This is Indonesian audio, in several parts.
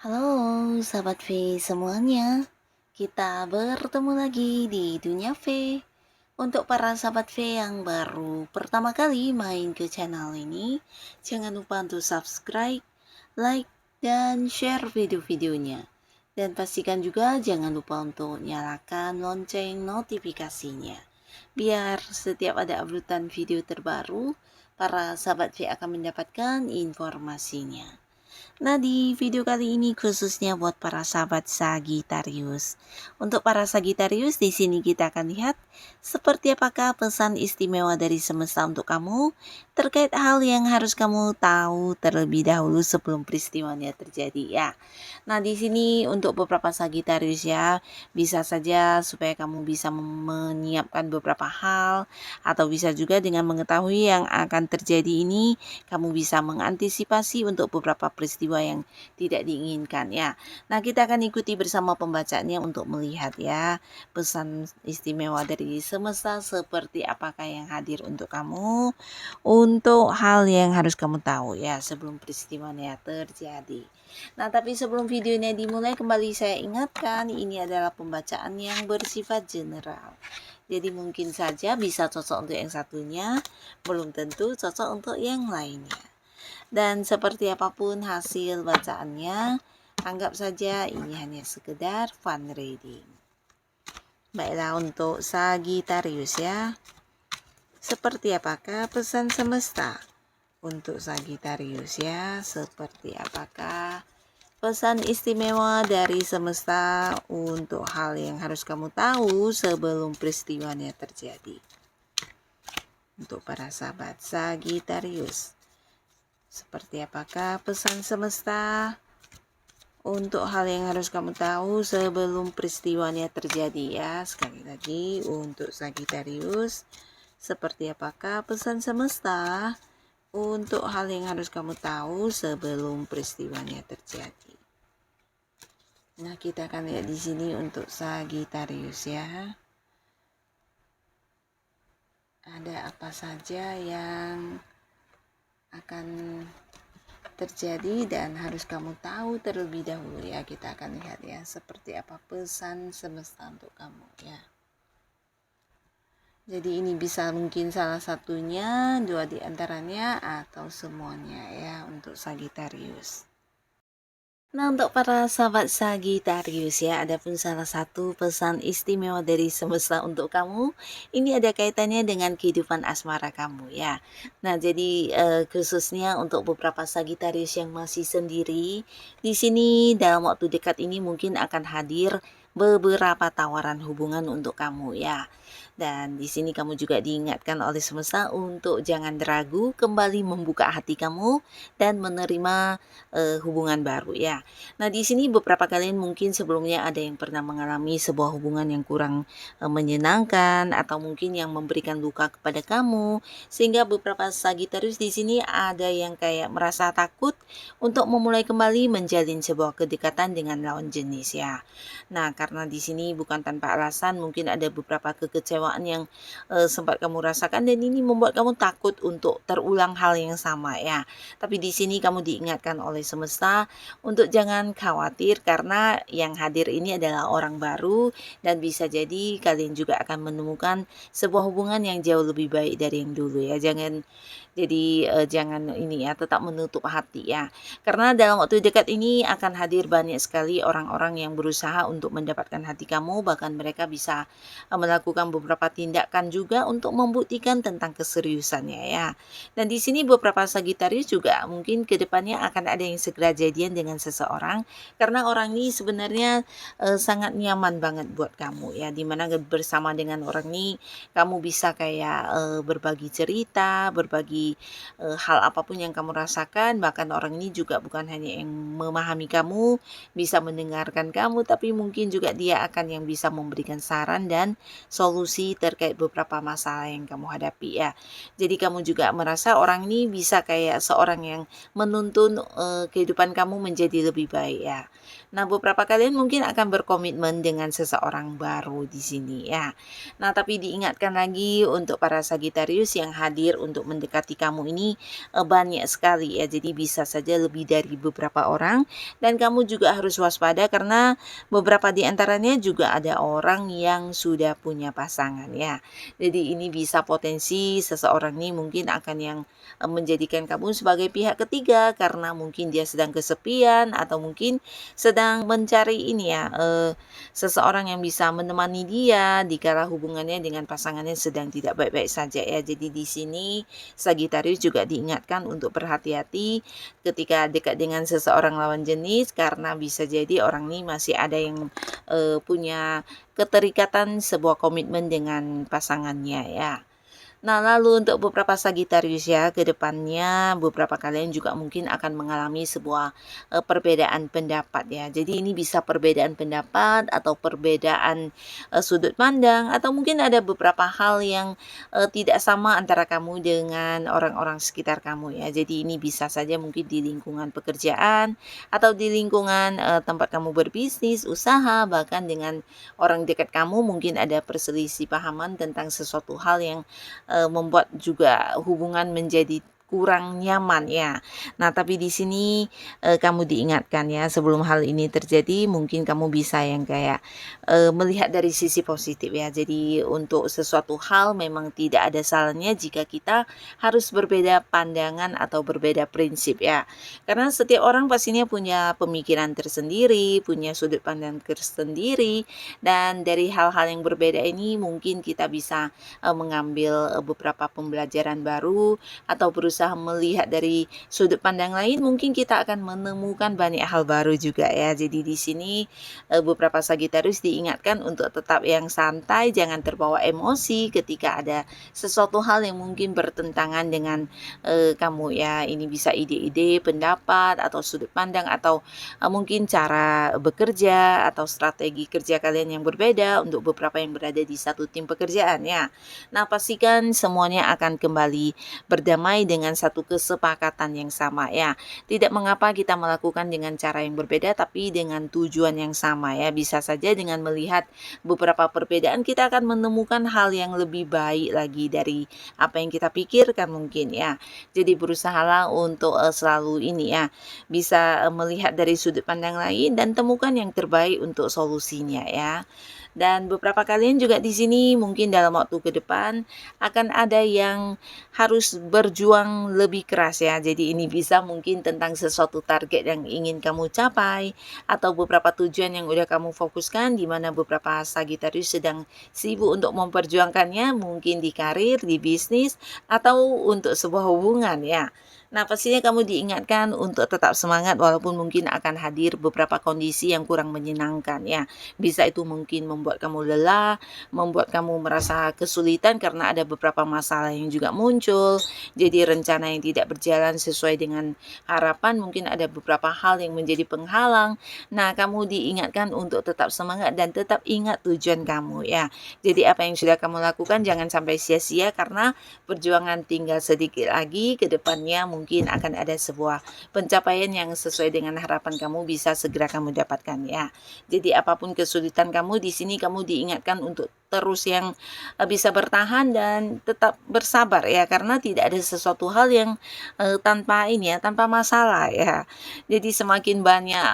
Halo sahabat V semuanya, kita bertemu lagi di Dunia V. Untuk para sahabat V yang baru pertama kali main ke channel ini, jangan lupa untuk subscribe, like, dan share video-videonya. Dan pastikan juga jangan lupa untuk nyalakan lonceng notifikasinya. Biar setiap ada uploadan video terbaru, para sahabat V akan mendapatkan informasinya. Nah, di video kali ini khususnya buat para sahabat Sagittarius. Untuk para Sagittarius, di sini kita akan lihat seperti apakah pesan istimewa dari semesta untuk kamu terkait hal yang harus kamu tahu terlebih dahulu sebelum peristiwanya terjadi ya. Nah, di sini untuk beberapa Sagittarius ya, bisa saja supaya kamu bisa menyiapkan beberapa hal atau bisa juga dengan mengetahui yang akan terjadi ini kamu bisa mengantisipasi untuk beberapa peristiwa yang tidak diinginkan ya. Nah, kita akan ikuti bersama pembacaannya untuk melihat ya pesan istimewa dari semesta seperti apakah yang hadir untuk kamu untuk hal yang harus kamu tahu ya sebelum peristiwanya terjadi. Nah, tapi sebelum videonya dimulai kembali saya ingatkan ini adalah pembacaan yang bersifat general. Jadi mungkin saja bisa cocok untuk yang satunya, belum tentu cocok untuk yang lainnya. Dan seperti apapun hasil bacaannya, anggap saja ini hanya sekedar fun reading. Baiklah untuk Sagittarius ya. Seperti apakah pesan semesta untuk Sagittarius ya? Seperti apakah pesan istimewa dari semesta untuk hal yang harus kamu tahu sebelum peristiwanya terjadi? Untuk para sahabat Sagittarius, seperti apakah pesan semesta untuk hal yang harus kamu tahu sebelum peristiwanya terjadi ya? Sekali lagi untuk Sagittarius, seperti apakah pesan semesta untuk hal yang harus kamu tahu sebelum peristiwanya terjadi? Nah, kita akan lihat di sini untuk Sagittarius ya. Ada apa saja yang akan terjadi dan harus kamu tahu terlebih dahulu ya. Kita akan lihat ya seperti apa pesan semesta untuk kamu ya. Jadi ini bisa mungkin salah satunya, dua di antaranya, atau semuanya ya untuk Sagittarius. Nah, untuk para sahabat Sagittarius ya, ada pun salah satu pesan istimewa dari semesta untuk kamu, ini ada kaitannya dengan kehidupan asmara kamu ya. Nah, jadi khususnya untuk beberapa Sagittarius yang masih sendiri, di sini dalam waktu dekat ini mungkin akan hadir beberapa tawaran hubungan untuk kamu ya. Dan di sini kamu juga diingatkan oleh semesta untuk jangan ragu kembali membuka hati kamu dan menerima hubungan baru ya. Nah, di sini beberapa kalian mungkin sebelumnya ada yang pernah mengalami sebuah hubungan yang kurang menyenangkan atau mungkin yang memberikan luka kepada kamu, sehingga beberapa Sagittarius di sini ada yang kayak merasa takut untuk memulai kembali menjalin sebuah kedekatan dengan lawan jenis ya. Nah, karena di sini bukan tanpa alasan, mungkin ada beberapa kekecewaan yang sempat kamu rasakan dan ini membuat kamu takut untuk terulang hal yang sama ya. Tapi di sini kamu diingatkan oleh semesta untuk jangan khawatir karena yang hadir ini adalah orang baru dan bisa jadi kalian juga akan menemukan sebuah hubungan yang jauh lebih baik dari yang dulu ya. Jangan ini ya, tetap menutup hati ya. Karena dalam waktu dekat ini akan hadir banyak sekali orang-orang yang berusaha untuk mendapatkan mendapatkan hati kamu, bahkan mereka bisa melakukan beberapa tindakan juga untuk membuktikan tentang keseriusannya ya. Dan di sini beberapa Sagitarius juga mungkin ke depannya akan ada yang segera jadian dengan seseorang, karena orang ini sebenarnya sangat nyaman banget buat kamu ya, dimana bersama dengan orang ini kamu bisa kayak berbagi cerita, berbagi hal apapun yang kamu rasakan, bahkan orang ini juga bukan hanya yang memahami kamu, bisa mendengarkan kamu, tapi mungkin juga dia akan yang bisa memberikan saran dan solusi terkait beberapa masalah yang kamu hadapi ya. Jadi kamu juga merasa orang ini bisa kayak seorang yang menuntun kehidupan kamu menjadi lebih baik ya. Nah, beberapa kalian mungkin akan berkomitmen dengan seseorang baru di sini ya. Nah, tapi diingatkan lagi untuk para Sagitarius yang hadir untuk mendekati kamu ini banyak sekali ya. Jadi bisa saja lebih dari beberapa orang, dan kamu juga harus waspada karena beberapa di antaranya juga ada orang yang sudah punya pasangan ya. Jadi ini bisa potensi seseorang ini mungkin akan yang menjadikan kamu sebagai pihak ketiga karena mungkin dia sedang kesepian atau mungkin sedang mencari ini ya, seseorang yang bisa menemani dia dikala hubungannya dengan pasangannya sedang tidak baik-baik saja ya. Jadi di sini Sagittarius juga diingatkan untuk berhati-hati ketika dekat dengan seseorang lawan jenis, karena bisa jadi orang ini masih ada yang punya keterikatan sebuah komitmen dengan pasangannya ya. Nah, lalu untuk beberapa Sagitarius ya, ke depannya beberapa kalian juga mungkin akan mengalami sebuah perbedaan pendapat ya. Jadi ini bisa perbedaan pendapat atau perbedaan sudut pandang, atau mungkin ada beberapa hal yang tidak sama antara kamu dengan orang-orang sekitar kamu ya. Jadi ini bisa saja mungkin di lingkungan pekerjaan atau di lingkungan tempat kamu berbisnis, usaha, bahkan dengan orang dekat kamu mungkin ada perselisih pahaman tentang sesuatu hal yang membuat juga hubungan menjadi kurang nyaman ya. Nah, tapi di sini kamu diingatkan ya, sebelum hal ini terjadi mungkin kamu bisa yang kayak melihat dari sisi positif ya. Jadi untuk sesuatu hal memang tidak ada salahnya jika kita harus berbeda pandangan atau berbeda prinsip ya. Karena setiap orang pastinya punya pemikiran tersendiri, punya sudut pandang tersendiri, dan dari hal-hal yang berbeda ini mungkin kita bisa mengambil beberapa pembelajaran baru atau berusaha melihat dari sudut pandang lain, mungkin kita akan menemukan banyak hal baru juga ya. Jadi di sini beberapa Sagitarius diingatkan untuk tetap yang santai, jangan terbawa emosi ketika ada sesuatu hal yang mungkin bertentangan dengan kamu ya. Ini bisa ide-ide, pendapat atau sudut pandang, atau mungkin cara bekerja atau strategi kerja kalian yang berbeda untuk beberapa yang berada di satu tim pekerjaan ya. Nah, pastikan semuanya akan kembali berdamai dengan satu kesepakatan yang sama ya. Tidak mengapa kita melakukan dengan cara yang berbeda, tapi dengan tujuan yang sama ya. Bisa saja dengan melihat beberapa perbedaan kita akan menemukan hal yang lebih baik lagi dari apa yang kita pikirkan mungkin ya. Jadi berusahalah untuk selalu ini ya, bisa melihat dari sudut pandang lain dan temukan yang terbaik untuk solusinya ya. Dan beberapa kalian juga di sini mungkin dalam waktu ke depan akan ada yang harus berjuang lebih keras ya. Jadi ini bisa mungkin tentang sesuatu target yang ingin kamu capai atau beberapa tujuan yang udah kamu fokuskan, di mana beberapa Sagitarius sedang sibuk untuk memperjuangkannya, mungkin di karir, di bisnis, atau untuk sebuah hubungan ya. Nah, pastinya kamu diingatkan untuk tetap semangat walaupun mungkin akan hadir beberapa kondisi yang kurang menyenangkan ya. Bisa itu mungkin membuat kamu lelah, membuat kamu merasa kesulitan karena ada beberapa masalah yang juga muncul. Jadi rencana yang tidak berjalan sesuai dengan harapan, mungkin ada beberapa hal yang menjadi penghalang. Nah, kamu diingatkan untuk tetap semangat dan tetap ingat tujuan kamu ya. Jadi apa yang sudah kamu lakukan jangan sampai sia-sia, karena perjuangan tinggal sedikit lagi, ke depannya mungkin akan ada sebuah pencapaian yang sesuai dengan harapan kamu bisa segera kamu dapatkan ya. Jadi apapun kesulitan kamu di sini, kamu diingatkan untuk terus yang bisa bertahan dan tetap bersabar ya, karena tidak ada sesuatu hal yang tanpa ini ya, tanpa masalah ya. Jadi semakin banyak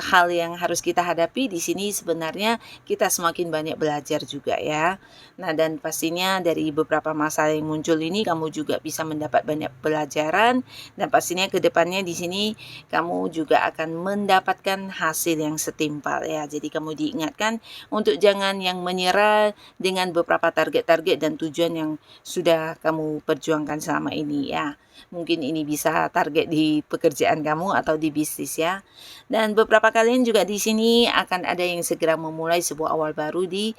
hal yang harus kita hadapi di sini, sebenarnya kita semakin banyak belajar juga ya. Nah, dan pastinya dari beberapa masalah yang muncul ini kamu juga bisa mendapat banyak pelajaran, dan pastinya ke depannya di sini kamu juga akan mendapatkan hasil yang setimpal ya. Jadi kamu diingatkan untuk jangan yang menyerah dengan beberapa target-target dan tujuan yang sudah kamu perjuangkan selama ini ya. Mungkin ini bisa target di pekerjaan kamu atau di bisnis ya. Dan beberapa kalian juga di sini akan ada yang segera memulai sebuah awal baru di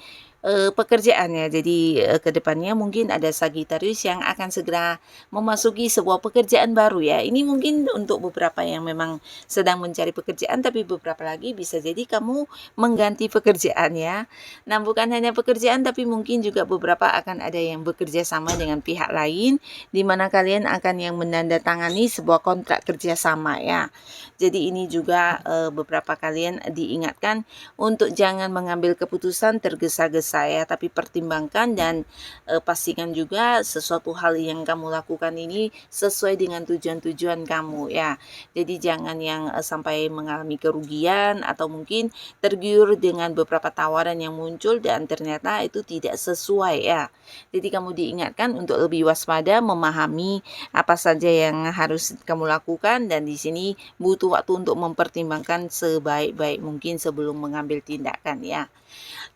pekerjaannya. Jadi ke depannya mungkin ada Sagittarius yang akan segera memasuki sebuah pekerjaan baru ya. Ini mungkin untuk beberapa yang memang sedang mencari pekerjaan, tapi beberapa lagi bisa jadi kamu mengganti pekerjaan ya. Nah, bukan hanya pekerjaan, tapi mungkin juga beberapa akan ada yang bekerja sama dengan pihak lain, di mana kalian akan yang menandatangani sebuah kontrak kerja sama ya. Jadi ini juga beberapa kalian diingatkan untuk jangan mengambil keputusan tergesa-gesa ya, tapi pertimbangkan dan pastikan juga sesuatu hal yang kamu lakukan ini sesuai dengan tujuan-tujuan kamu ya. Jadi jangan yang sampai mengalami kerugian atau mungkin tergiur dengan beberapa tawaran yang muncul dan ternyata itu tidak sesuai ya. Jadi kamu diingatkan untuk lebih waspada, memahami apa saja yang harus kamu lakukan, dan di sini butuh waktu untuk mempertimbangkan sebaik-baik mungkin sebelum mengambil tindakan ya.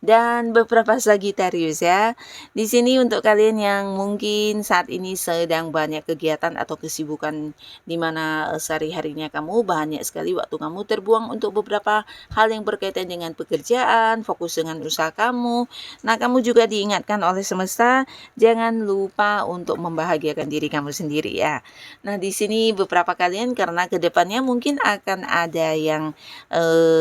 Dan beberapa Sagittarius ya. Di sini untuk kalian yang mungkin saat ini sedang banyak kegiatan atau kesibukan, di mana sehari-harinya kamu banyak sekali waktu kamu terbuang untuk beberapa hal yang berkaitan dengan pekerjaan, fokus dengan usaha kamu. Nah, kamu juga diingatkan oleh semesta, jangan lupa untuk membahagiakan diri kamu sendiri ya. Nah, di sini beberapa kalian karena kedepannya mungkin akan ada yang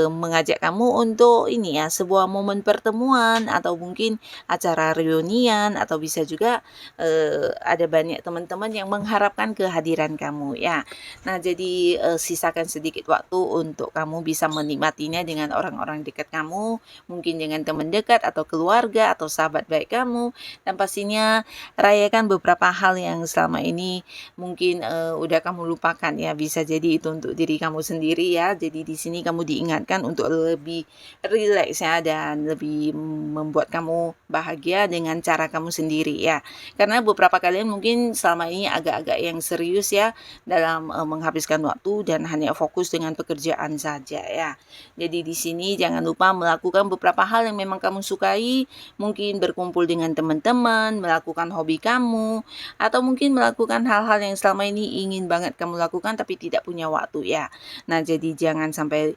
mengajak kamu untuk ini ya, sebuah momen pertemuan atau mungkin acara reunian, atau bisa juga ada banyak teman-teman yang mengharapkan kehadiran kamu ya. Nah, jadi sisakan sedikit waktu untuk kamu bisa menikmatinya dengan orang-orang dekat kamu, mungkin dengan teman dekat atau keluarga atau sahabat baik kamu, dan pastinya rayakan beberapa hal yang selama ini mungkin udah kamu lupakan ya. Bisa jadi itu untuk diri kamu sendiri ya. Jadi di sini kamu diingatkan untuk lebih rileks ya, dan lebih membuat kamu bahagia dengan cara kamu sendiri ya. Karena beberapa kalian mungkin selama ini agak-agak yang serius ya dalam menghabiskan waktu dan hanya fokus dengan pekerjaan saja ya. Jadi di sini jangan lupa melakukan beberapa hal yang memang kamu sukai, mungkin berkumpul dengan teman-teman, melakukan hobi kamu, atau mungkin melakukan hal-hal yang selama ini ingin banget kamu lakukan tapi tidak punya waktu ya. Nah, jadi jangan sampai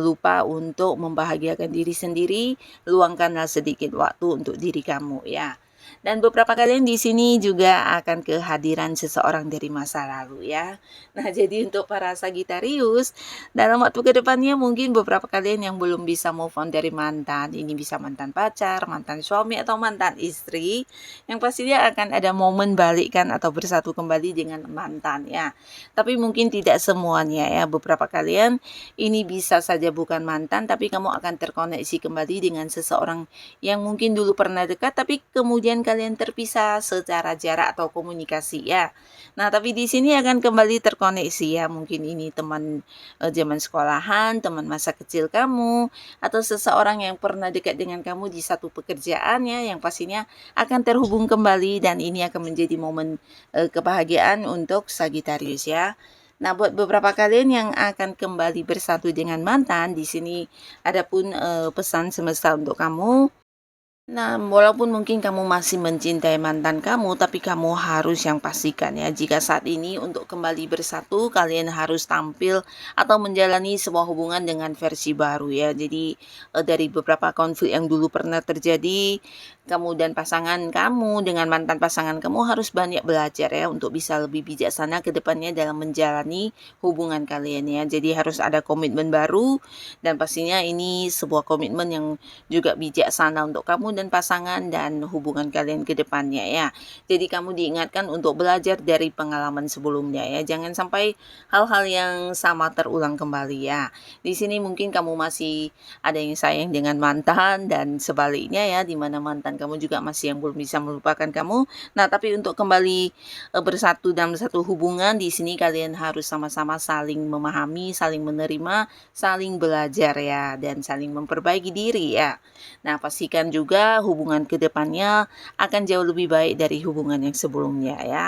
lupa untuk membahagiakan diri sendiri, luangkanlah sedikit waktu untuk diri kamu ya. Dan beberapa kalian di sini juga akan kehadiran seseorang dari masa lalu ya. Nah, jadi untuk para Sagittarius, dalam waktu kedepannya mungkin beberapa kalian yang belum bisa move on dari mantan, ini bisa mantan pacar, mantan suami, atau mantan istri, yang pastinya akan ada momen balikan atau bersatu kembali dengan mantan ya. Tapi mungkin tidak semuanya ya, beberapa kalian ini bisa saja bukan mantan, tapi kamu akan terkoneksi kembali dengan seseorang yang mungkin dulu pernah dekat, tapi kemudian kalian terpisah secara jarak atau komunikasi ya. Nah, tapi di sini akan kembali terkoneksi ya. Mungkin ini teman zaman sekolahan, teman masa kecil kamu, atau seseorang yang pernah dekat dengan kamu di satu pekerjaan ya, yang pastinya akan terhubung kembali, dan ini akan menjadi momen kebahagiaan untuk Sagittarius ya. Nah, buat beberapa kalian yang akan kembali bersatu dengan mantan, di sini ada pun pesan semesta untuk kamu. Nah, walaupun mungkin kamu masih mencintai mantan kamu, tapi kamu harus yang pastikan ya, jika saat ini untuk kembali bersatu, kalian harus tampil atau menjalani sebuah hubungan dengan versi baru ya. Jadi dari beberapa konflik yang dulu pernah terjadi, kamu dan pasangan kamu dengan mantan pasangan kamu harus banyak belajar ya, untuk bisa lebih bijaksana ke depannya dalam menjalani hubungan kalian ya. Jadi harus ada komitmen baru, dan pastinya ini sebuah komitmen yang juga bijaksana untuk kamu dan pasangan dan hubungan kalian ke depannya ya. Jadi kamu diingatkan untuk belajar dari pengalaman sebelumnya ya. Jangan sampai hal-hal yang sama terulang kembali ya. Di sini mungkin kamu masih ada yang sayang dengan mantan dan sebaliknya ya, di mana mantan kamu juga masih yang belum bisa melupakan kamu. Nah, tapi untuk kembali bersatu dalam satu hubungan, di sini kalian harus sama-sama saling memahami, saling menerima, saling belajar ya, dan saling memperbaiki diri ya. Nah, pastikan juga hubungan ke depannya akan jauh lebih baik dari hubungan yang sebelumnya ya.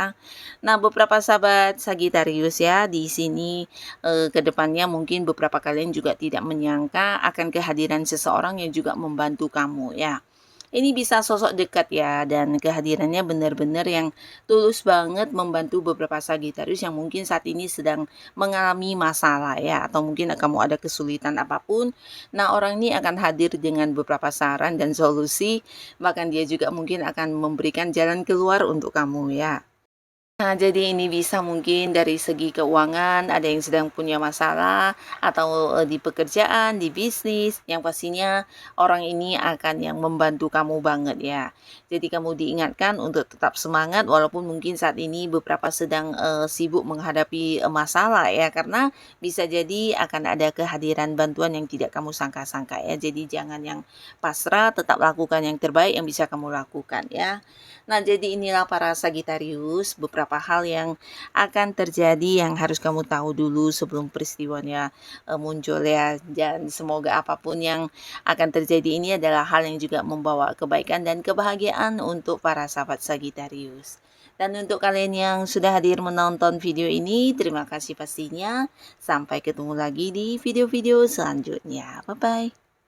Nah, beberapa sahabat Sagittarius ya, di sini ke depannya mungkin beberapa kalian juga tidak menyangka akan kehadiran seseorang yang juga membantu kamu ya. Ini bisa sosok dekat ya, dan kehadirannya benar-benar yang tulus banget membantu beberapa Sagittarius yang mungkin saat ini sedang mengalami masalah ya, atau mungkin kamu ada kesulitan apapun. Nah, orang ini akan hadir dengan beberapa saran dan solusi, bahkan dia juga mungkin akan memberikan jalan keluar untuk kamu ya. Nah, jadi ini bisa mungkin dari segi keuangan, ada yang sedang punya masalah, atau di pekerjaan, di bisnis, yang pastinya orang ini akan yang membantu kamu banget ya. Jadi kamu diingatkan untuk tetap semangat walaupun mungkin saat ini beberapa sedang sibuk menghadapi masalah ya, karena bisa jadi akan ada kehadiran bantuan yang tidak kamu sangka-sangka ya. Jadi jangan yang pasrah, tetap lakukan yang terbaik yang bisa kamu lakukan ya. Nah, jadi inilah para Sagittarius, beberapa hal yang akan terjadi yang harus kamu tahu dulu sebelum peristiwanya muncul ya. Dan semoga apapun yang akan terjadi ini adalah hal yang juga membawa kebaikan dan kebahagiaan untuk para sahabat Sagittarius. Dan untuk kalian yang sudah hadir menonton video ini, terima kasih pastinya. Sampai ketemu lagi di video-video selanjutnya. Bye-bye.